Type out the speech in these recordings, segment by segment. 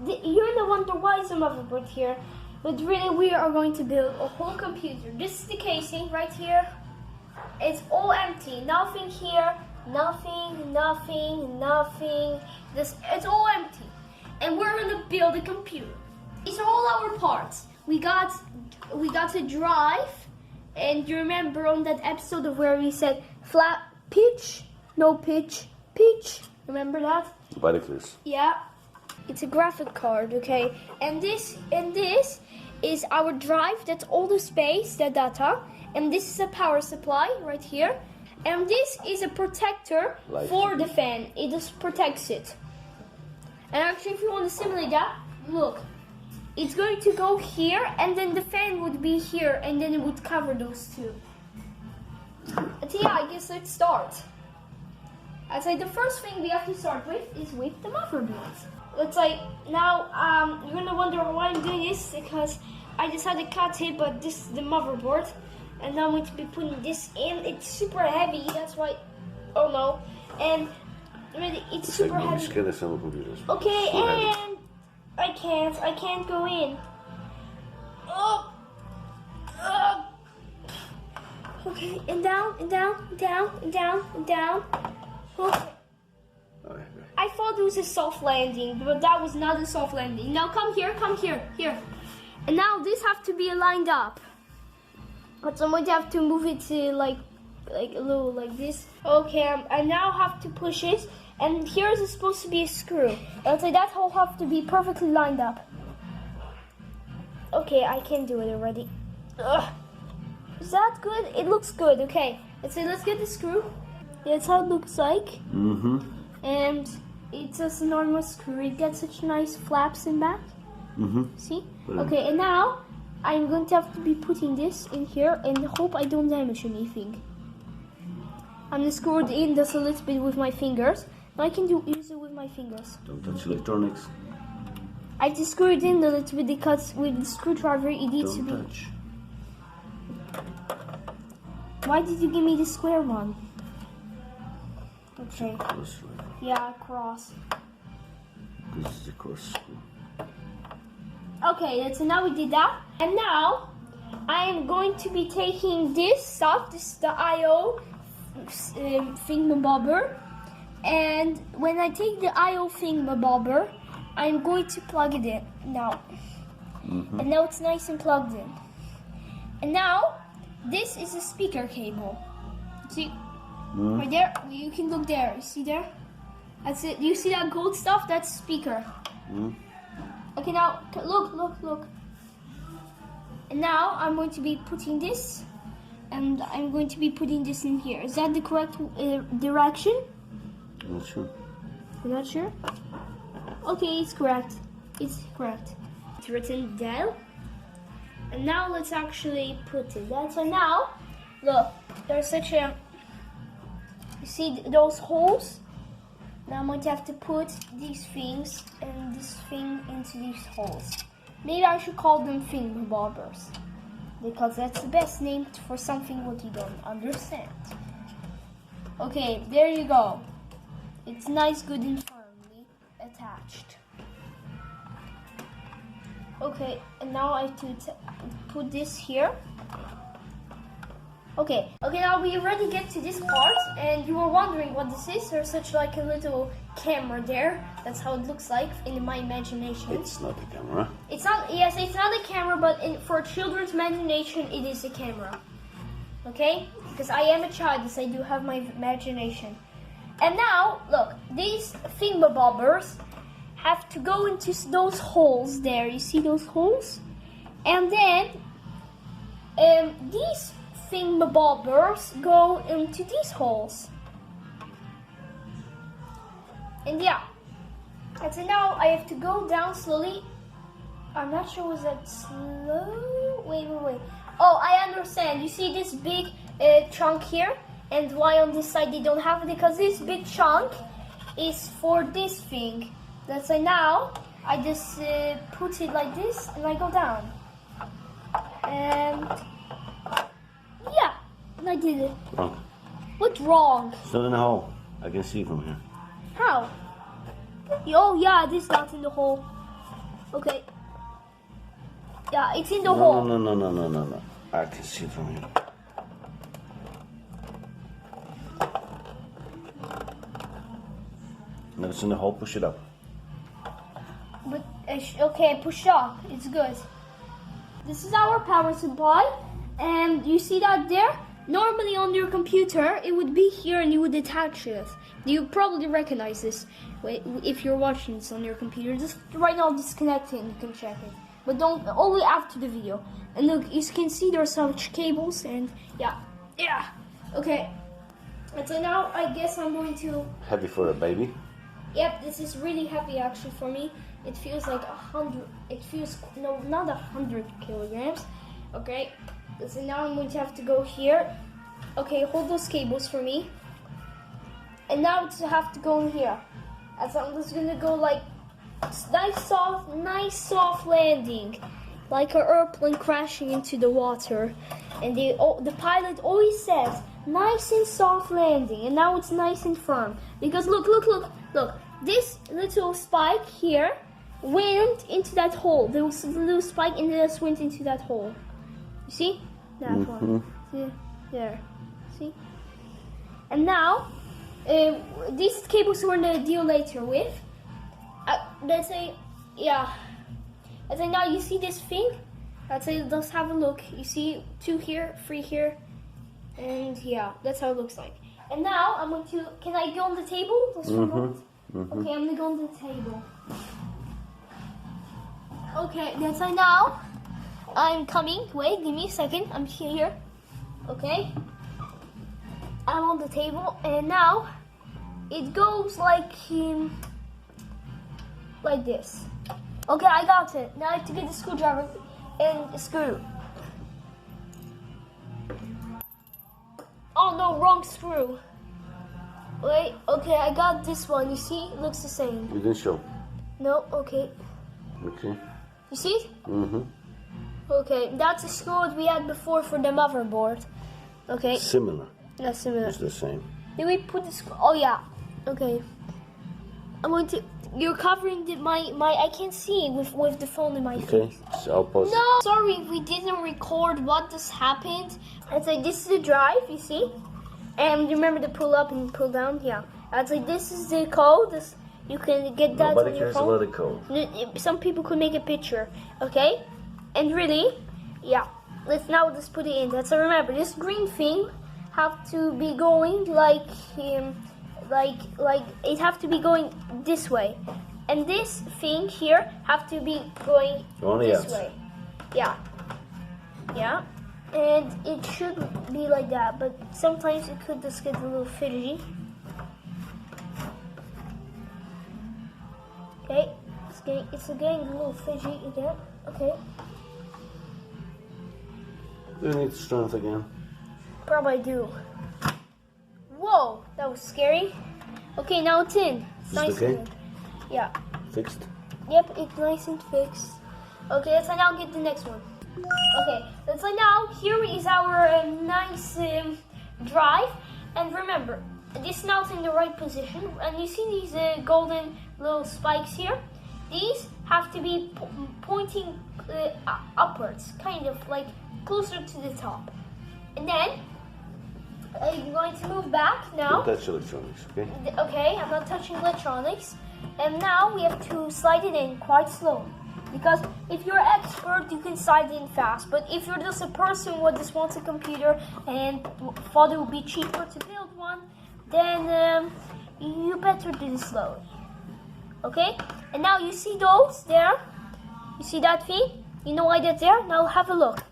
you're the wonder why is a motherboard here, but really we are going to build a whole computer. This is the casing right here. It's all empty, nothing here, nothing. It's all empty, and we're gonna build a computer. These are all our parts. We got a drive, and you remember on that episode of where we said flat pitch, no pitch. Remember that? Binoculars. Yeah. It's a graphic card, okay? And this is our drive. That's all the space, the data. And this is a power supply right here. And this is a protector for the fan. It just protects it. And actually, if you want to simulate that, look. It's going to go here, and then the fan would be here, and then it would cover those two. And so yeah, I guess let's start. I'd say the first thing we have to start with is with the motherboard. Let's say now you're gonna wonder why I'm doing this, because I just had to cut it, but this is the motherboard, and now I'm going to be putting this in. It's super heavy, that's why. Oh no, and really it's super heavy. Okay, and I can't go in. Okay, and down. Okay. I thought it was a soft landing, but that was not a soft landing. Now come here. And now this have to be lined up. But I'm going to have to move it to like a little like this. Okay, I now have to push it, and here is supposed to be a screw. Let's say that whole have to be perfectly lined up. Okay, I can do it already. Ugh. Is that good? It looks good. Okay, let's get the screw. That's how it looks like. Mm-hmm. And it's just a normal screw. It gets such nice flaps in back. Mm-hmm. See? Okay, and now I'm going to have to be putting this in here and hope I don't damage anything. I'm just screwed in just a little bit with my fingers. Now I can use it with my fingers. Don't touch electronics. I just screw it in a little bit because with the screwdriver it needs to be. Don't touch. Why did you give me the square one? Okay. Cross, right? Yeah, cross. This is a cross screw. Okay, so now we did that. And now I am going to be taking this stuff. This is the I/O thingamabobber. And when I take the I/O thingamabobber, I'm going to plug it in now. Mm-hmm. And now it's nice and plugged in. And now this is a speaker cable. See? Right there, you can look there. You see there? That's it. You see that gold stuff? That's speaker. Okay, now look. And now I'm going to be putting this, and I'm going to be putting this in here. Is that the correct direction? I'm not sure. You're not sure? Okay, it's correct. It's written Dell. And now let's actually put it. So now, look, there's such a. You see those holes? Now I'm going to have to put these things and this thing into these holes. Maybe I should call them thingamabobbers, because that's the best name for something what you don't understand. Okay, there you go. It's nice, good and firmly attached. Okay, and now I have to put this here. Okay, now we already get to this part, and you were wondering what this is. There's such like a little camera there. That's how it looks like in my imagination. It's not a camera. It's not. Yes, it's not a camera, but for children's imagination, it is a camera. Okay, because I am a child, so I do have my imagination. And now, look, these thingamabobbers have to go into those holes there. You see those holes? And then these thingamabobbers go into these holes. And yeah. And so now I have to go down slowly. I'm not sure, was that slow? Wait. Oh, I understand. You see this big chunk here? And why on this side they don't have it? Because this big chunk is for this thing. That's why now I just put it like this and I go down. And yeah, and I did it. Wrong. What's wrong? It's not in the hole. I can see from here. How? Oh yeah, this not in the hole. Okay. Yeah, it's in the No, hole. no. I can see from here. No, it's in the hole. Push it up. But okay, push up. It's good. This is our power supply, and you see that there? Normally on your computer, it would be here and you would attach it. You probably recognize this if you're watching this on your computer. Just right now disconnect it and you can check it. But don't, only after the video. And look, you can see there are some cables and yeah. Okay. And so now I guess I'm going to... Heavy for a baby. Yep, this is really heavy actually for me. It feels like 100, it feels, no, not 100 kilograms. Okay, so now I'm going to have to go here. Okay, hold those cables for me. And now it's have to go in here. And so I'm just gonna go like, nice soft landing. Like an airplane crashing into the water. And the pilot always says, nice and soft landing. And now it's nice and firm. Because look. This little spike here went into that hole. There was a little spike and it just went into that hole. You see? That one. See? There. See? And now, these cables we're going to deal later with. Let's say, yeah. Let's say now you see this thing. Let's say, let's have a look. You see 2 here, 3 here. And yeah, that's how it looks like. And now I'm going to, can I go on the table? Just for a moment. Okay, I'm gonna go on the table. Okay, that's right now. I'm coming. Wait, give me a second. I'm here. Okay. I'm on the table, and now it goes like this. Okay, I got it. Now I have to get the screwdriver and screw. Oh no, wrong screw. Wait, okay, I got this one. You see? It looks the same. You didn't show. No, okay. Okay. You see? Okay, that's the screw that we had before for the motherboard. Okay. Similar. Yeah, similar. It's the same. Did we put the screw? Oh yeah. Okay. I'm going to. You're covering my. I can't see with the phone in my face. Okay. So I'll pause. No, sorry, we didn't record what just happened. I'd say this is the drive. You see? And remember to pull up and pull down. Yeah. I'd say this is the code. You can get that Nobody on your cares phone. about the code. Some people could make a picture. Okay. And really, yeah. Let's now just put it in. So remember, this green thing have to be going like it have to be going this way, and this thing here have to be going this way. Yeah. Yeah. And it should be like that, but sometimes it could just get a little fidgety. Okay, it's getting a little fidgety again. Okay. Do you need strength again? Probably do. Whoa, that was scary. Okay, now it's in. It's nice okay? and yeah. Fixed? Yep, it's nice and fixed. Okay, let's now get the next one. Okay, let's now, here is our nice drive. And remember, this now is in the right position. And you see these golden little spikes here? These have to be pointing upwards, kind of like closer to the top. And then, I'm going to move back now. Don't touch electronics, okay? Okay, I'm not touching electronics. And now we have to slide it in quite slowly. Because if you're an expert, you can slide in fast. But if you're just a person who just wants a computer and thought it would be cheaper to build one, then you better do this slowly. Okay? And now you see those there? You see that thing? You know why that's there? Now have a look.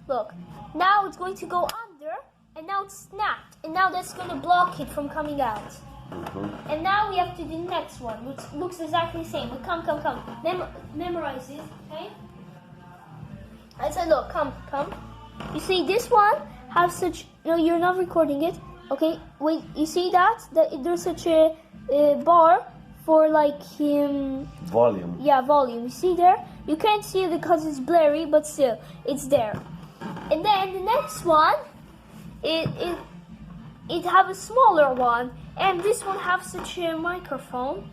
Look. Now it's going to go under, and now it's snapped. And now that's going to block it from coming out. And now we have to do the next one, which looks exactly the same. But come. Memorize it, okay? I said, look, come. You see, this one has such... No, you're not recording it. Okay, wait, you see that? There's such a bar for, like... Volume. Yeah, volume. You see there? You can't see it because it's blurry, but still, it's there. And then the next one, it have a smaller one. And this one have such a microphone.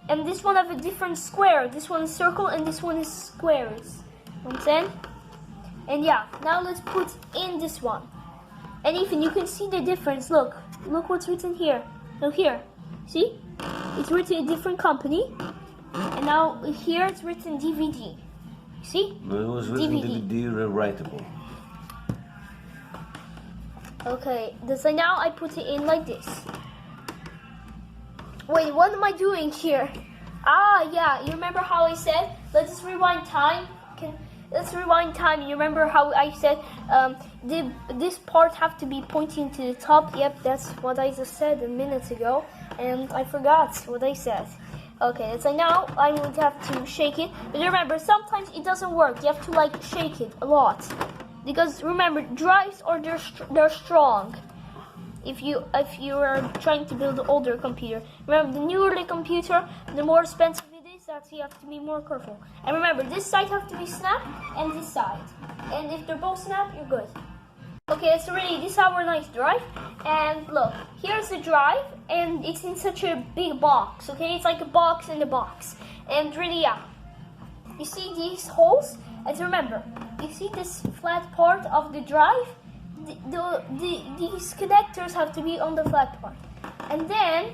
and this one have a different square. This one is circle and this one is squares. You know what I'm saying? And yeah, now let's put in this one. And even you can see the difference. Look what's written here. Look here. See? It's written a different company. And now here it's written DVD. See? No, it was written DVD rewritable. Okay, so now I put it in like this. Wait, what am I doing here? Ah, yeah, you remember how I said, let's rewind time? Let's rewind time. You remember how I said this part have to be pointing to the top? Yep, that's what I just said a minute ago. And I forgot what I said. Okay, so now I'm going to have to shake it. But remember, sometimes it doesn't work. You have to like shake it a lot. Because remember, drives are they're strong. If you are trying to build an older computer, remember the newer the computer, the more expensive it is. That you have to be more careful. And remember, this side have to be snapped and this side. And if they're both snapped, you're good. Okay, so ready. This is our nice drive. And look, here's the drive, and it's in such a big box. Okay, it's like a box in a box. And really, yeah. You see these holes? And remember, you see this flat part of the drive? These connectors have to be on the flat part. And then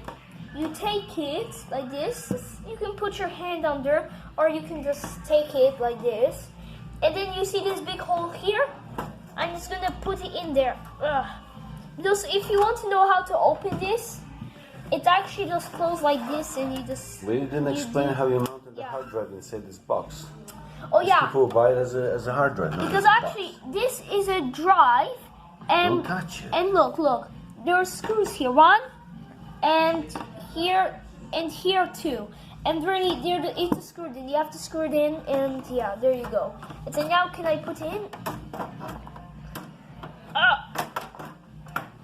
you take it like this. You can put your hand under, or you can just take it like this. And then you see this big hole here? I'm just gonna put it in there. Because if you want to know how to open this, it actually just closes like this, and you just... Well, you didn't explain how you mounted the hard drive inside this box. Oh yeah. People buy it as a hard drive. Because actually, this is a drive, and don't touch it. And look, there are screws here, one, and here too. And really, it's screwed in. You have to screw it in, and yeah, there you go. And so now, can I put it in?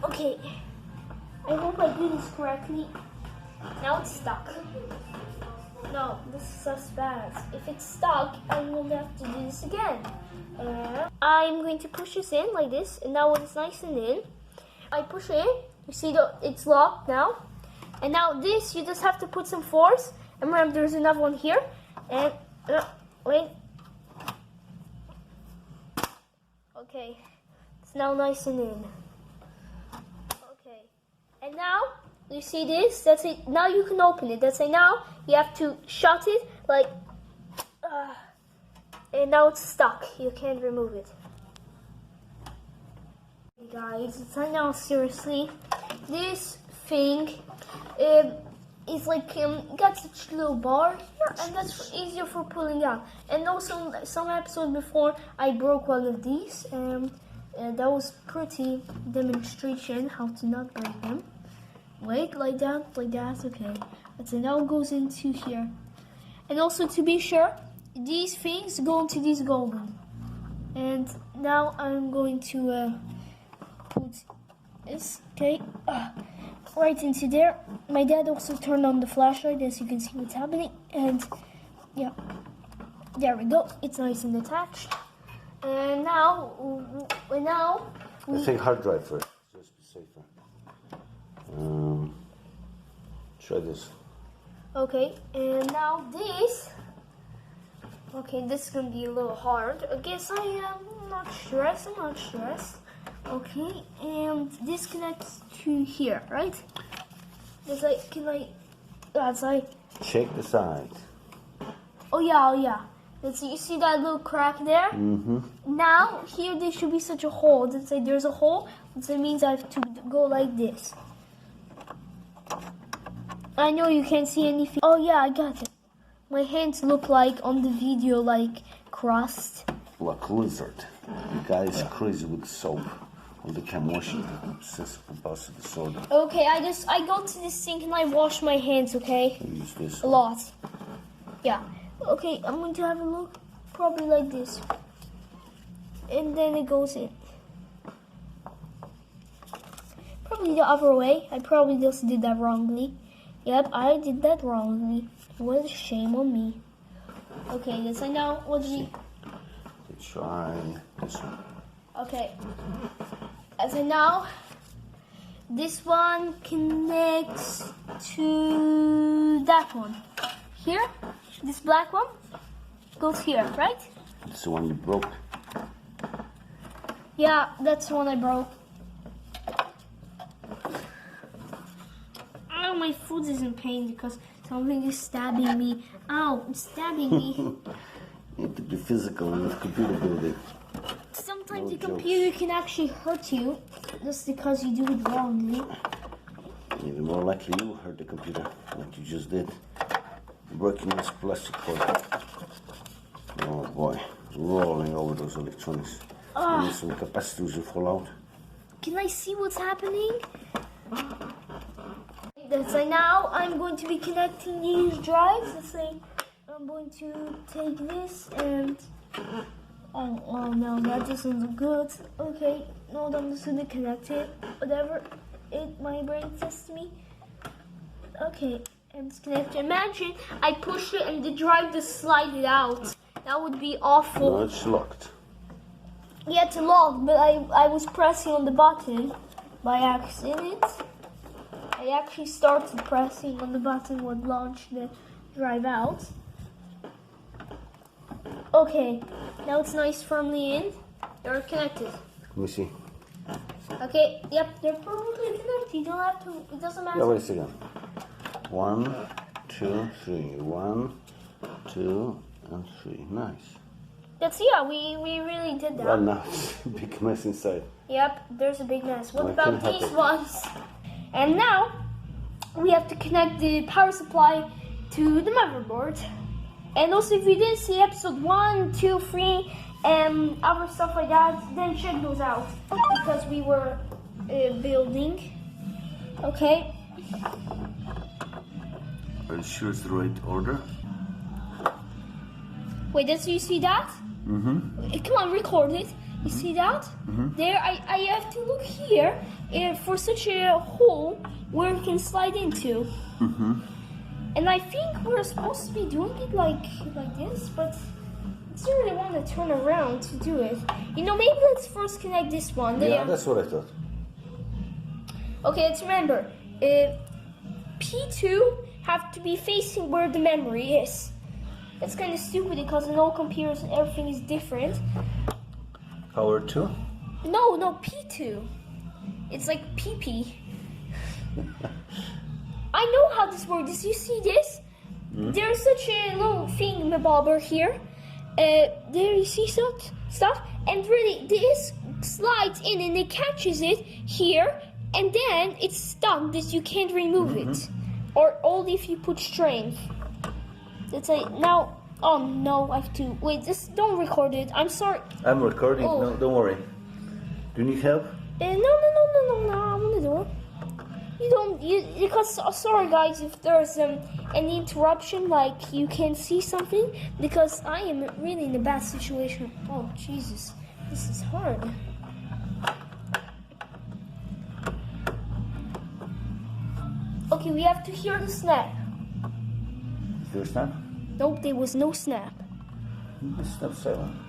Okay. I hope I do this correctly. Now it's stuck. No, this is just bad. If it's stuck, I will have to do this again. I'm going to push this in like this, and now when it's nice and in, I push it in. You see it's locked now. And now this, you just have to put some force. And remember, there's another one here. And wait. Okay, it's now nice and in. Okay, and now you see this? That's it. Now you can open it. That's it. Now you have to shut it like, and now it's stuck. You can't remove it. Hey guys, it's like now seriously. This thing is like got such a little bar here, and that's easier for pulling out. And also, some episodes before, I broke one of these, and that was pretty demonstration how to not break them. Wait, like that, okay. And so now it goes into here. And also, to be sure, these things go into these golden. And now I'm going to put this, okay, right into there. My dad also turned on the flashlight, as you can see what's happening. And yeah, there we go. It's nice and attached. And now, I think hard drive first, just to be safer. Try this. Okay, and now this. Okay, this is gonna be a little hard. I guess I am not stressed. Okay, and this connects to here, right? That's like, Check the sides. Oh yeah. You see that little crack there? Mm-hmm. Now, here there should be such a hole. Let's say there's a hole. That means I have to go like this. I know you can't see anything. Oh yeah, I got it. My hands look like on the video like crust. Like lizard. The guy is crazy with soap. All the time washing. Obsessive compulsive disorder. Okay, I go to the sink and I wash my hands, okay? Use this a lot. Yeah. Okay, I'm going to have a look. Probably like this. And then it goes in. Probably the other way. I probably just did that wrongly. Yep, I did that wrongly. What a shame on me. Okay, so now what do we... Let's try this one. Okay. So now, this one connects to that one. here. This black one goes here, right? It's the one you broke. Yeah, that's the one I broke. Oh, my foot is in pain because something is stabbing me. Ow, it's stabbing me. You need to be physical with computer building. Sometimes No the jokes. computer can actually hurt you just because you do it wrongly. Even more likely you hurt the computer, like you just did. Breaking this plastic cord. Oh boy, rolling over those electronics. And some capacitors will fall out. Can I see what's happening? That's like now I'm going to be connecting these drives. Let's say I'm going to take this and oh no, that doesn't look good. Okay, no, I'm just gonna connect it. Whatever my brain says to me. Okay, and it's connected. Imagine I push it and the drive just slide it out. That would be awful. No, it's locked. Yeah, it's locked, but I was pressing on the button by accident. I actually started pressing on the button would launch the drive out. Okay, now it's nice firmly in. They're connected. Let me see. Okay, yep, they're perfectly connected. You don't have to, it doesn't matter. Yeah, wait a second. 1, 2, 3. 1, 2, and 3. Nice. That's, yeah, we really did that. Well, now it's a big mess inside. Yep, there's a big mess. What What about can these happen? ones? And now we have to connect the power supply to the motherboard. And also, if you didn't see episode 1, 2, 3, and other stuff like that, then check those out because we were building. Okay. Are you sure it's the right order? Wait, does you see that? Come on, record it. You see that? There, I have to look here for such a hole where it can slide into. And I think we're supposed to be doing it like this, but I don't really want to turn around to do it. You know, maybe let's first connect this one. Yeah, that's what I thought. Okay, let's remember. P2 have to be facing where the memory is. That's kind of stupid because in all computers everything is different. Power 2? No, P2. It's like PP. I know how this works. You see this? There's such a little thing, bobber here. There you see stuff, and really this slides in and it catches it here, and then it's stuck that you can't remove it, or only if you put strength. That's like now. Oh no, I have to wait. Just don't record it. I'm sorry. I'm recording. Oh. No, don't worry. Do you need help? No. I'm gonna do it. Because sorry guys, if there's any interruption, like you can see something, because I am really in a bad situation. Oh Jesus, this is hard. Okay, we have to hear the snap. Is there a snap? Nope, there was no snap. It's snap 7.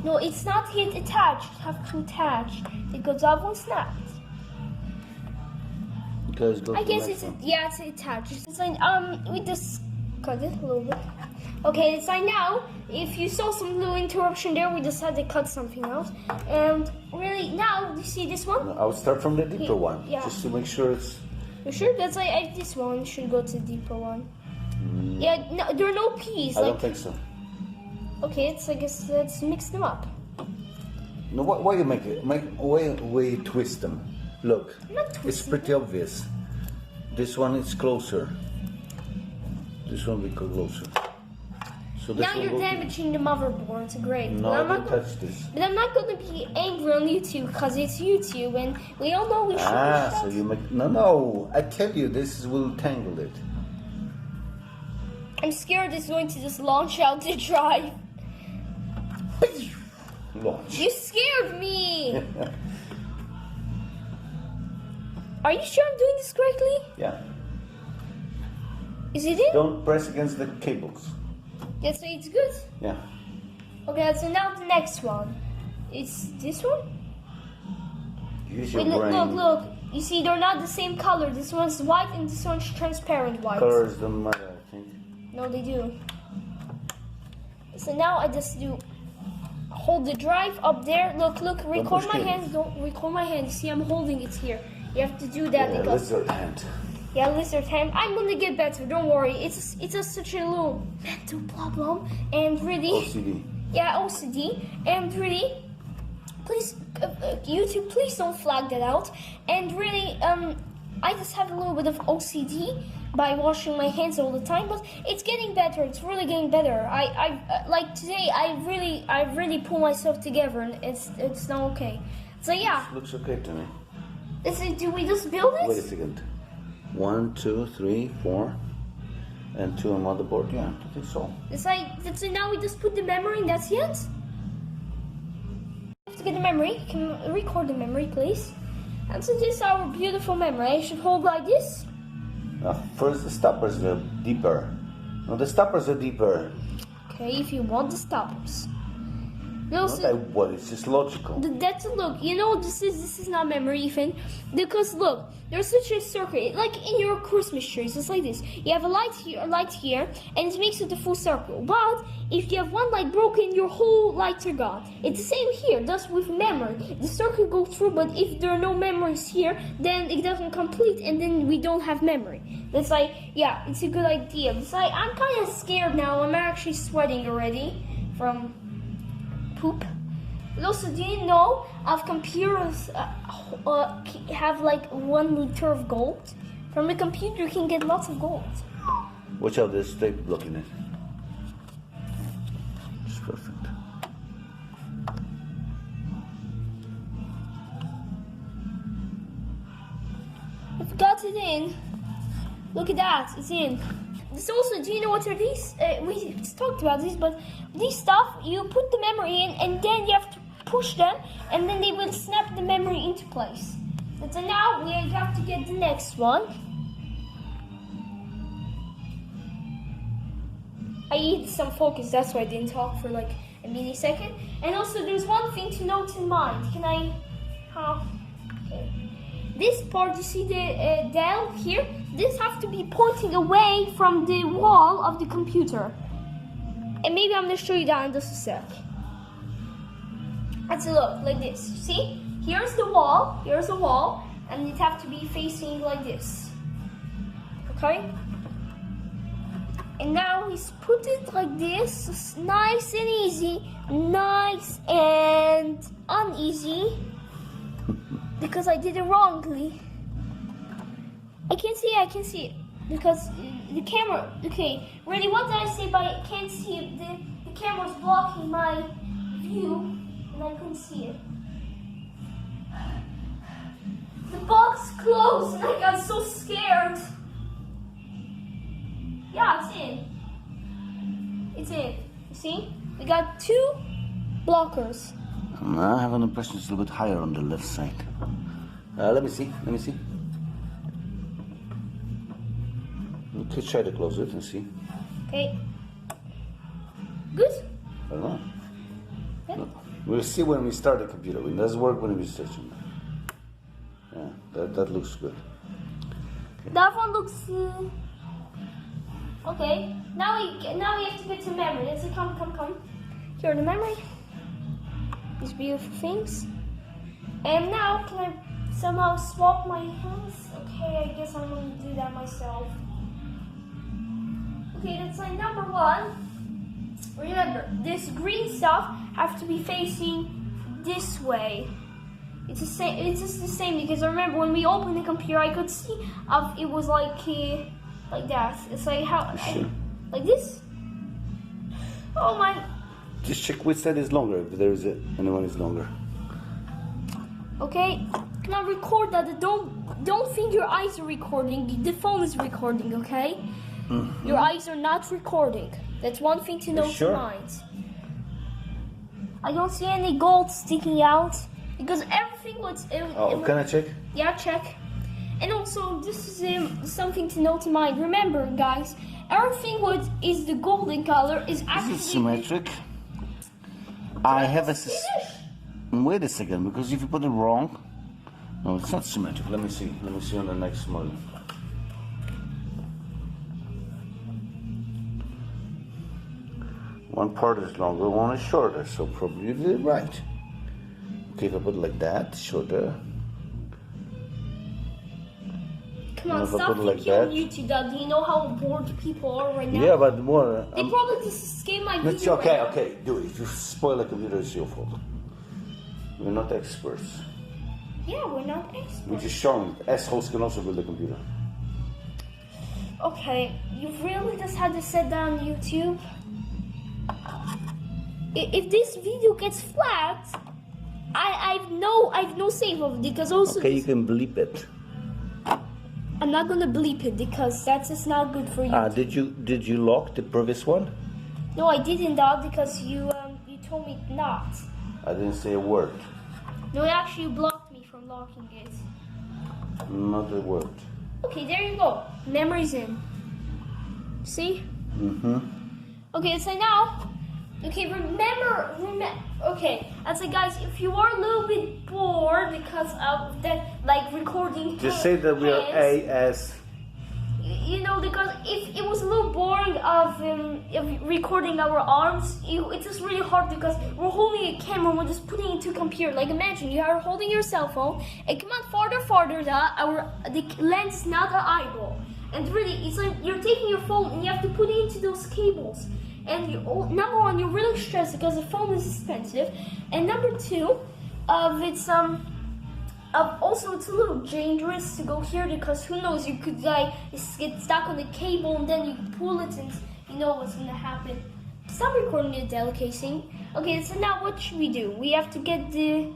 No, it's not yet attached. You have to attach because that one snapped. Okay, go I to the guess next it's one. yeah, it's attached. It's like we just cut it a little bit. Okay, it's like now. If you saw some little interruption there, we decided to cut something else. And really now, you see this one? No, I would start from the deeper one, Yeah. just to make sure it's. You sure? That's like this one should go to the deeper one. Yeah, no, there are no P's. I Like don't think so. okay, it's I guess let's mix them up. No, why you make it? Why you twist them? Look, I'm not it's twisting pretty obvious. This one is closer. This one will go closer. So this Now one you're will be- damaging the motherboard. It's great. No, But I I'm don't not gonna- touch this. But I'm not going to be angry on YouTube because it's YouTube and we all know we should. Ah, so you make no. I tell you, will tangle it. I'm scared it's going to just launch out the drive. Launch. You scared me. Are you sure I'm doing this correctly? Yeah. Is it in? Don't press against the cables. Yeah, so it's good. Yeah. Okay, so now the next one. It's this one? Use your Wait, brain. look. You see, they're not the same color. This one's white and this one's transparent white. Colors don't matter, I No, they do. So now I just do hold the drive up there. Look, record my hands. Don't record my hands. See, I'm holding it here. You have to do that because lizard hand. yeah, lizard hand. I'm gonna get better. Don't worry. It's such a little mental problem and really OCD. Yeah, OCD and really. Please, YouTube, please don't flag that out. And really, I just have a little bit of OCD by washing my hands all the time, but it's getting better. It's really getting better. Like today, I really pull myself together, and it's now okay. So yeah. Looks okay to me. Do we just build it? Wait a second. 1, 2, 3, 4, and 2 on motherboard. Yeah, I think so. So now we just put the memory, and that's it. To get the memory, can you record the memory, please? And so this is our beautiful memory. I should hold like this. First, the stoppers are deeper. No, the stoppers are deeper. Okay, if you want the stoppers. Not that what, it's just logical. That's look. You know this is not memory even, because look, there's such a circle, like in your Christmas trees. It's like this. You have a light here, and it makes it a full circle. But if you have one light broken, your whole lights are gone. It's the same here. Thus with memory, the circle goes through, but if there are no memories here, then it doesn't complete, and then we don't have memory. That's like, yeah, it's a good idea. It's like I'm kind of scared now. I'm actually sweating already from poop. But also, do you know our computers have like 1 liter of gold? From a computer you can get lots of gold. Watch out, there's tape blocking it. It's perfect. I've got it in. Look at that, it's in. This also, do you know what are these? We just talked about these, but these stuff, you put the memory in and then you have to push them and then they will snap the memory into place. And so now we have to get the next one. I need some focus, that's why I didn't talk for like a millisecond. And also there's one thing to note in mind. Can I, okay. This part, you see the Dell here? This has to be pointing away from the wall of the computer. And maybe I'm gonna show you that in just a sec. Let's look like this. See? Here's the wall, and it has to be facing like this. Okay? And now he's put it like this. It's nice and easy. Nice and uneasy. Because I did it wrongly. I can see it. Because the camera, okay, really what did I say by I can't see it? The camera's blocking my view and I couldn't see it. The box closed and I got so scared. Yeah, it's in. It's in. You see? We got 2 blockers. I have an impression it's a little bit higher on the left side. Let me see. We could try to close it and see. Okay. Good? I don't know. Yeah. No. We'll see when we start the computer. It does work when we start it. Yeah, that looks good. Okay. That one looks... Okay. Now we have to get to memory. Let's see, come. Here are the memory. These beautiful things. And now, can I somehow swap my hands? Okay, I guess I'm going to do that myself. Okay, that's like number 1. Remember, this green stuff has to be facing this way. It's the same. It's just the same because I remember when we opened the computer, I could see it was like that. It's like like this. Oh my. Just check which side is longer, if there is anyone is longer. Okay, can I record that? Don't think your eyes are recording. The phone is recording, okay? Mm-hmm. Your eyes are not recording. That's one thing to note in mind. I don't see any gold sticking out because everything was. Can I check? Yeah, check. And also, this is something to note in mind. Remember, guys, everything is the golden color is actually. This is symmetric. I have a wait a second, because if you put it wrong, no, it's not symmetric. Let me see on the next model. One part is longer, one is shorter, so probably you did it right. Okay, if I put it like that, shorter. Come on, If I stop put it like thinking on that. YouTube, Dad. Do you know how bored people are right now? Yeah, but more. They probably just skip my It's video. okay, right now. okay, do it. If you spoil a computer, it's your fault. We're not experts. Yeah, we're not We're experts. just showing. Assholes can also build a computer. Okay, you really just had to sit down YouTube. If this video gets flagged, I've no save of it because also Okay, you can bleep it. I'm not gonna bleep it because that's just not good for you. Did you lock the previous one? No, I didn't, Dad, because you told me not. I didn't say a word. No, actually, you blocked me from locking it. Not a word. Okay, there you go. Memory's in. See? Mm-hmm. Okay, so now, okay, remember, okay, and so guys, if you are a little bit bored because of that, like, recording Just say that we are hands, AS. you know, because if it was a little boring of recording our arms, it's just really hard because we're holding a camera, we're just putting it to computer. Like imagine you are holding your cell phone and come on farther that the lens is not an eyeball. And really, it's like you're taking your phone and you have to put it into those cables. And number one, you're really stressed because the phone is expensive. And number two, also, it's a little dangerous to go here because who knows, you could get stuck on the cable and then you pull it and you know what's gonna happen. Stop recording the Dell casing. Okay, so now what should we do? We have to get the...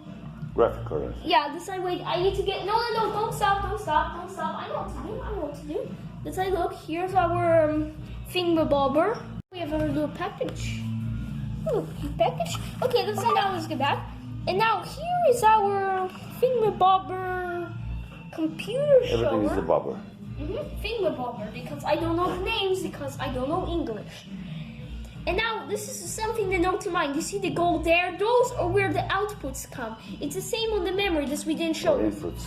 Graphic card. Yeah, wait, I need to get... No, don't stop. I know what to do. Let's look, here's our thingamabobber. We have our little package. Oh, cute package. Okay, let's get back. And now here is our thingamabobber computer shower. Everything is the bobber. Thingamabobber, because I don't know the names, because I don't know English. And now this is something to note to mind. You see the gold there? Those are where the outputs come. It's the same on the memory, just we didn't show it. Inputs.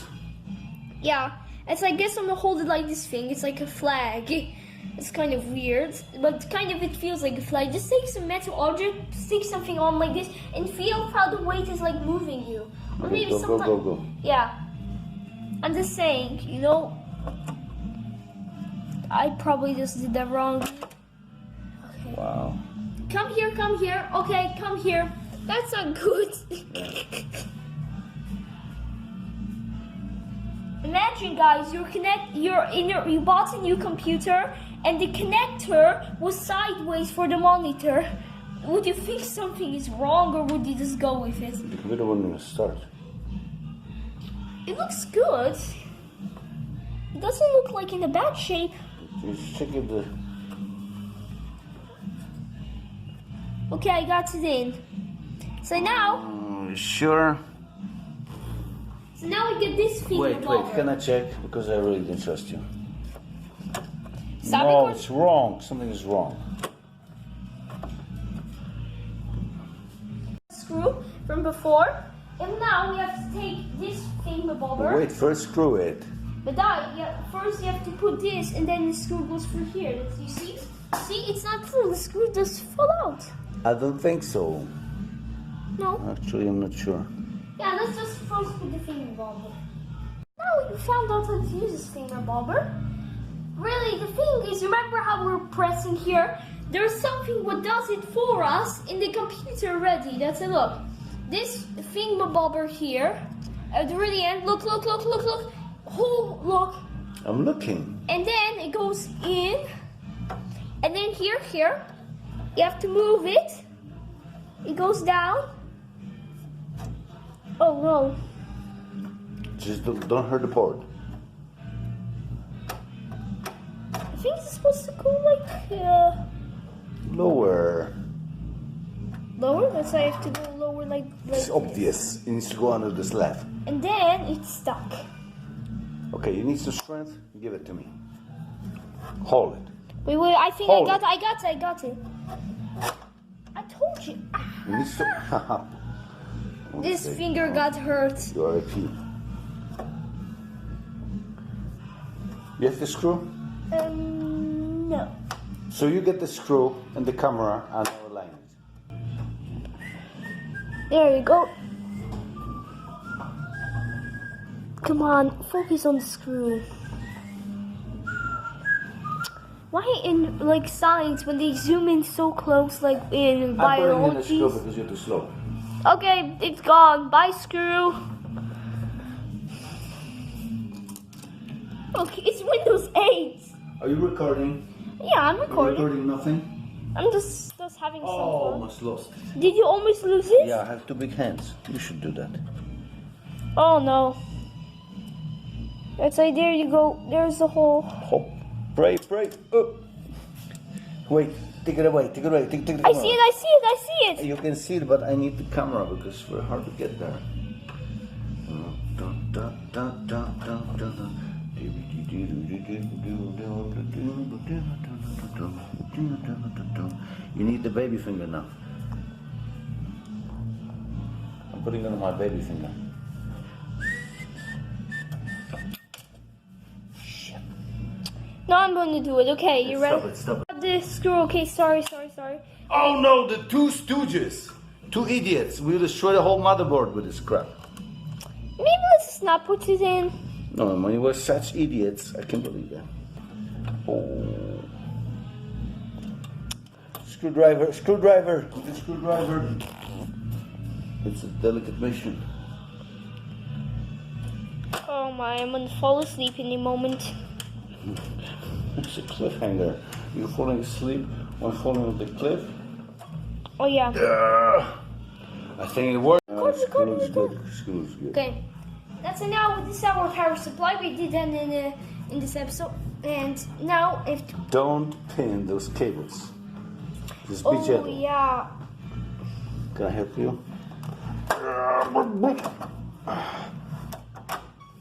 Yeah, it's I guess I'm gonna hold it like this thing. It's like a flag. It's kind of weird, but kind of it feels like a flag. Just take some metal object, stick something on like this, and feel how the weight is like moving you. Or Okay, maybe go. Yeah, I'm just saying, you know, I probably just did that wrong. Okay. Wow. Come here. Okay, come here. That's not good. Imagine, guys, you bought a new computer and the connector was sideways for the monitor. Would you think something is wrong or would you just go with it? The computer wouldn't even start. It looks good. It doesn't look like in a bad shape. Just check if the... Okay, I got it in. So now Sure. we get this thing. Wait, can I check? Because I really didn't trust you. Stop No, recording. it's wrong. Something is wrong. Screw from before, and now we have to take this thingamabobber. Wait, first screw it. But first you have to put this, and then the screw goes through here. You see? See, it's not true. The screw just fall out. I don't think so. No. Actually, I'm not sure. Yeah, let's just first put the thingamabobber. Now we found out how to use this thingamabobber. Really, the thing is, remember how we're pressing here? There's something what does it for us in the computer already. That's a look. This thingamabobber here, at the really end, look. Oh, look. I'm looking. And then it goes in. And then here, you have to move it. It goes down. Oh no. Just don't hurt the board. I think it's supposed to go like Lower. lower. That's why I have to go lower like It's this. obvious. It needs to go under the slab. And then it's stuck. Okay, you need some strength. Give it to me. Hold it. Wait, I think Hold I got it. I told you. You need to... This Okay. finger got hurt. You are a peep. You have the screw? No. So you get the screw and the camera and our lines. There you go. Come on, focus on the screw. Why in like science when they zoom in so close, like in biology? I'm putting in the screw because you're too slow. Okay, it's gone. Bye, screw. Look, it's Windows 8. Are you recording? Yeah, I'm recording. You're recording nothing? I'm just having some fun. Almost lost. Did you almost lose it? Yeah, I have two big hands. You should do that. Oh no. It's like there you go. There's the hole. Hop. Pray. Oh. Wait, take it away. Take the camera. I see it. You can see it, but I need the camera because it's very hard to get there. You need the baby finger now. I'm putting it on my baby finger. No, I'm going to do it. Okay, you ready? Stop it. The screw. Okay, sorry. Oh no, the two stooges. Two idiots. We'll destroy the whole motherboard with this crap. Maybe let's just not put it in. No, when you were such idiots, I can't believe that. Oh. Screwdriver. The screwdriver. It's a delicate mission. Oh my, I'm going to fall asleep in a moment. It's a cliffhanger. You're falling asleep while falling off the cliff? Oh yeah. I think it worked. Record. Screws good. Okay. This is our power supply. We did that in this episode. And now if Don't pin those cables. Just be gentle. Oh yeah. Can I help you?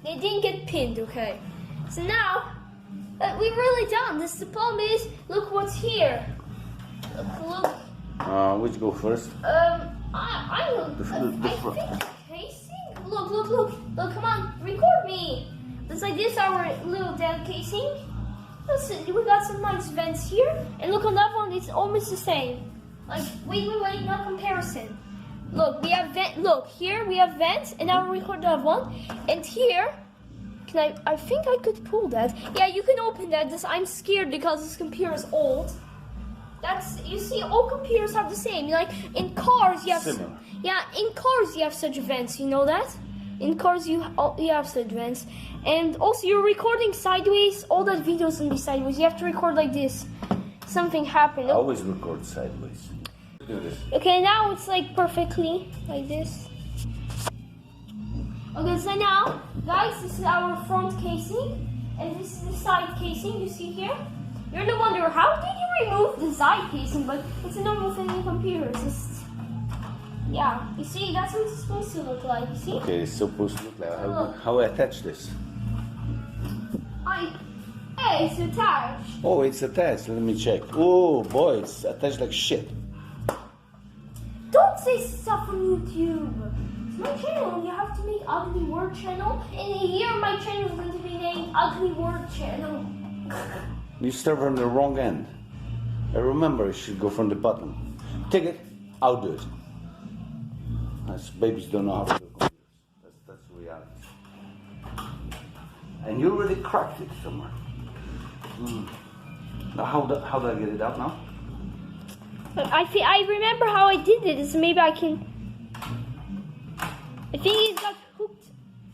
They didn't get pinned, okay. So now we're really done. The problem is, look what's here. Look. Which go first? I don't. I think the casing. Look, come on, record me. It's like this, our little Dell casing. Listen, we got some nice vents here, and look on that one, it's almost the same. Like, wait, not comparison. Look, we have vent. Look, here we have vents, and now we record that one. And here, I think I could pull that. Yeah, you can open that. I'm scared because this computer is old. You see, all computers have the same. Like in cars, you have. Similar. Yeah, in cars you have such vents. You know that? In cars you have such vents, and also you're recording sideways. All that videos can be sideways. You have to record like this. Something happened. I always record sideways. Do this. Okay, now it's like perfectly like this. Okay, so now, guys, this is our front casing, and this is the side casing. You see here. You're gonna wonder how did you remove the side casing, but it's a normal thing in computers. Yeah, you see, that's what it's supposed to look like. You see? Okay, it's supposed to look like how I attach this. Hey, it's attached. Oh, it's attached. Let me check. Oh boy, it's attached like shit. Don't say stuff on YouTube. It's my channel. You have to make ugly word channel. In a year, my channel is going to be named Ugly Word Channel. You start from the wrong end. I remember it should go from the bottom. Take it. I'll do it. As babies don't know how to do computers. That's the reality. And you already cracked it somewhere. Now how do I get it out now? I remember how I did it. So maybe I can. I think it got hooked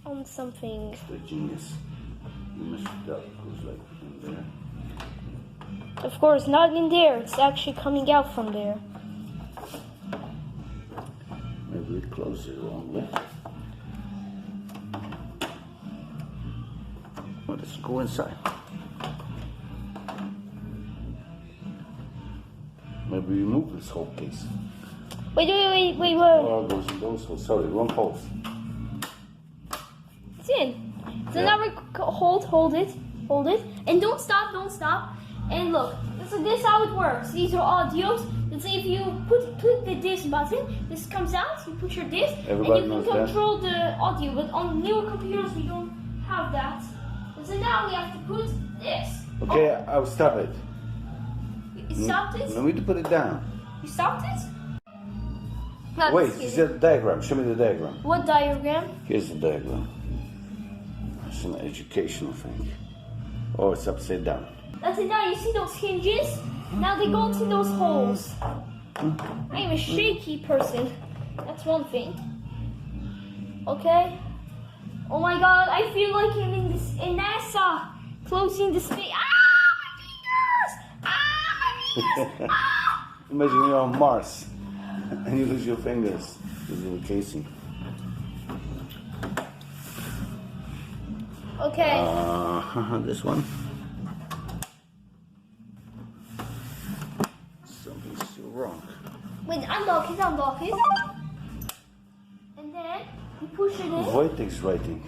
on something. It's a genius. You messed it up. It goes like in there. Of course, not in there. It's actually coming out from there. Maybe we close it wrong way. Well, let's go inside. Maybe we move this whole case. Wait. Oh, it goes in those holes. Sorry, wrong holes. It's in. So now hold it, and don't stop. And look, this is how it works. These are audios. Let's say if you click the disc button, this comes out. You put your disc, Everybody and you can control the audio. But on newer computers, we don't have that. And so now we have to put this. Okay, I'll stop it. You stopped it? No need to put it down. You stopped it? Not Wait, just is kidding. that a diagram? Show me the diagram. What diagram? Here's the diagram. It's an educational thing. Oh, it's upside down. That's it now. You see those hinges? Now they go into those holes. I am a shaky person. That's one thing. Okay. Oh my god, I feel like I'm in NASA. Closing the space. Ah, my fingers! Ah, my fingers! Ah! Imagine you're on Mars and you lose your fingers. This little casing. Okay. This one. Something's still wrong. Wait, unlock it. And then you push it in. Wojtek's writing.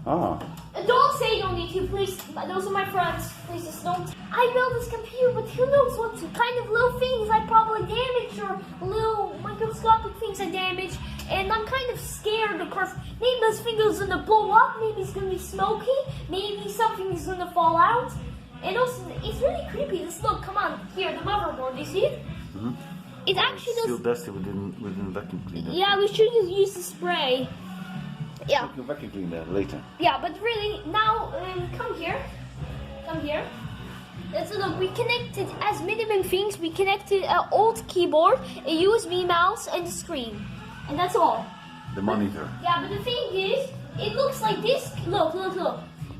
Ah. Don't say you don't need to, please. Those are my friends. Please just don't. I built this computer, but who knows what kind of little things I probably damaged or little microscopic things I damaged. And I'm kind of scared because maybe those fingers are gonna blow up, maybe it's gonna be smoky, maybe something is gonna fall out. And also, it's really creepy. Let's look, come on. Here, the motherboard, do you see it? Mm-hmm. It actually It's still does. dusty. We didn't vacuum clean that. Yeah, we should use the spray. Yeah. We can vacuum clean that later. Yeah, but really, now, come here. Let's look, we connected, as minimum things, we connected an old keyboard, a USB mouse, and a screen. And that's all. The monitor. Yeah, but the thing is, it looks like this, look.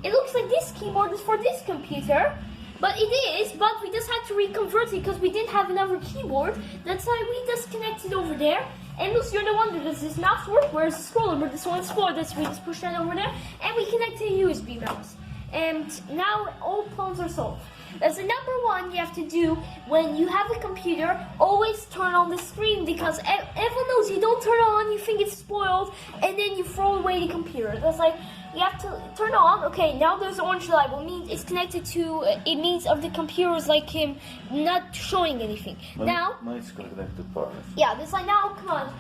It looks like this keyboard is for this computer. But it is, but we just had to reconvert it because we didn't have another keyboard. That's why we just connected over there. And Lucy, you're the one that does this mouse work, whereas the scroller, but this one's for this. We just push that over there, and we connected a USB mouse. And now all problems are solved. That's the number one you have to do when you have a computer. Always turn on the screen because everyone knows you don't turn it on, you think it's spoiled, and then you throw away the computer. That's like you have to turn it on. Okay, now there's orange light. Well, means it's connected to. It means of the computer is like him not showing anything. Now. Mine's connected to power. Yeah, this like now. Come on,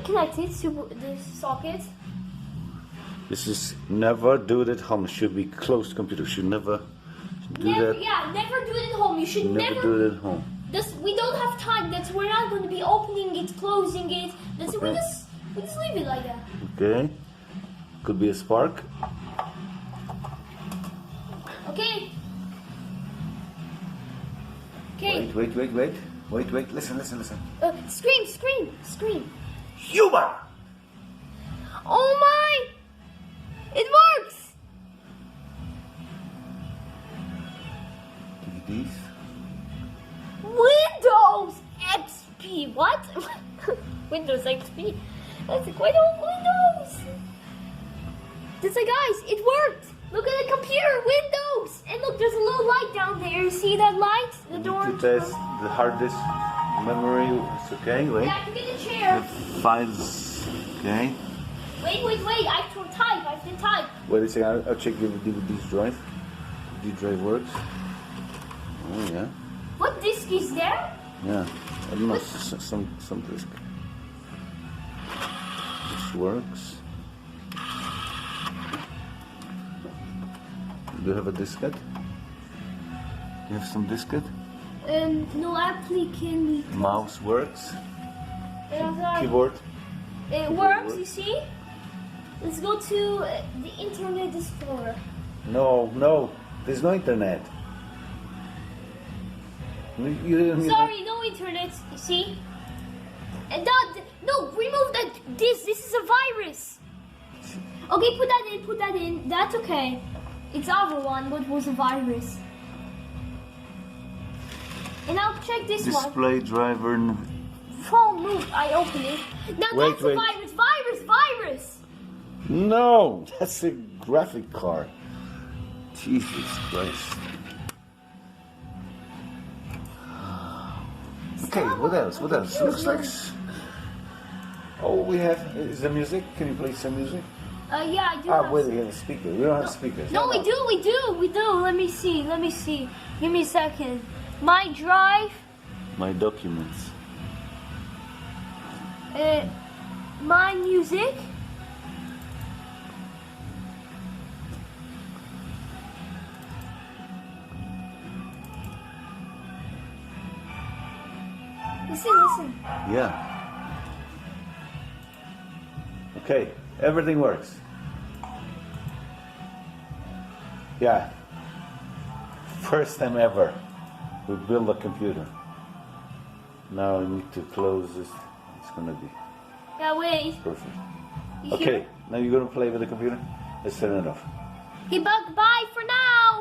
connect it to this socket. This is never do it at home. It should be closed computer. Should never do Never, that. yeah, never do it at home. You should Never do it at home. We don't have time. We're not going to be opening it, closing it. We just leave it like that. Okay. Could be a spark. Okay. Okay. Wait. Listen. Scream. Human! Oh my! It works. These. Windows XP. What? Windows XP. That's quite old Windows. It's like, guys, it worked. Look at the computer, Windows. And look, there's a little light down there. You see that light? The door. To test the hard disk memory. It's okay. Wait. Yeah, I can get a chair. The files. Okay. Wait. I have to type. Wait a second. I'll check the DVD's drive. The drive works. Oh yeah. What disk is there? Yeah. I don't know. Some disk. This works. Do you have a diskette? You have some diskette? No applicant. Mouse works. Sorry. Keyboard. It works, you see? Let's go to the Internet Explorer. No. There's no internet. Sorry, no internet, you see? And no, remove that. This is a virus. Okay, put that in. That's okay. It's our one, but was a virus. And I'll check this one. Display driver. Phone move. I open it. Now Wait. that's a virus. No, that's a graphic card. Jesus Christ. Okay, what else? Looks like. Oh, we have. Is there music? Can you play some music? Yeah, I do. Wait, we have a speaker. We don't have speakers. No, we do. Let me see. Give me a second. My drive. My documents. My music. Listen. Yeah. Okay, everything works. Yeah. First time ever we build a computer. Now I need to close this. It's gonna be Yeah, wait. perfect. You hear Okay, now you're gonna play with the computer? Let's turn it off. Hey, Bug, bye for now.